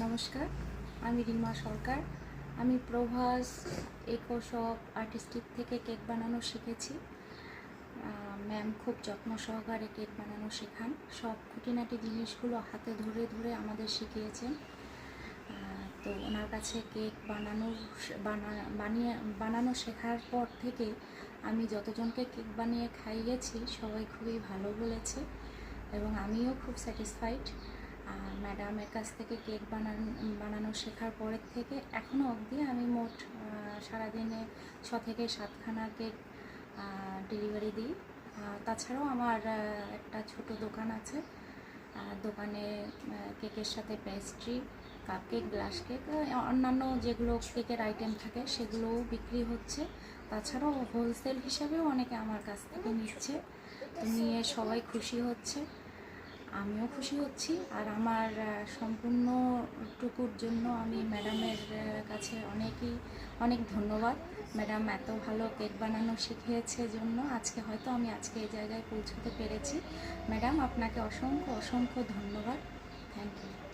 নমস্কার, আমি রিমা সরকার। আমি প্রভাস ইকো শপ আর্টিস্টিক থেকে কেক বানানো শিখেছি। ম্যাম খুব যত্ন সহকারে কেক বানানো শেখান, সব খুঁটিনাটি জিনিসগুলো হাতে ধরে ধরে আমাদের শিখিয়েছেন। তো ওনার কাছে কেক বানানো শেখার পর থেকে আমি যতজনকে কেক বানিয়ে খাইয়েছি সবাই খুবই ভালো বলেছে এবং আমিও খুব স্যাটিসফাইড। ম্যাডামের কাছ থেকে কেক বানানো শেখার পরের থেকে এখনও অবধি আমি মোট সারাদিনে 6 থেকে 7খানা কেক ডেলিভারি দিই। তাছাড়াও আমার একটা ছোট দোকান আছে। দোকানে কেকের সাথে pastry, cup cake, glass cake, অন্যান্য যেগুলো কেকের আইটেম থাকে সেগুলোও বিক্রি হচ্ছে। তাছাড়াও হোলসেল হিসাবেও অনেকে আমার কাছ থেকে নিচ্ছে, নিয়ে সবাই খুশি হচ্ছে, আমিও খুশি হচ্ছি। আর আমার সম্পূর্ণটুকুর জন্য আমি ম্যাডামের কাছে অনেক ধন্যবাদ। ম্যাডাম এত ভালো কেক বানানো শিখিয়েছে জন্য আজকে আমি এই জায়গায় পৌঁছতে পেরেছি। ম্যাডাম, আপনাকে অসংখ্য ধন্যবাদ। Thank you.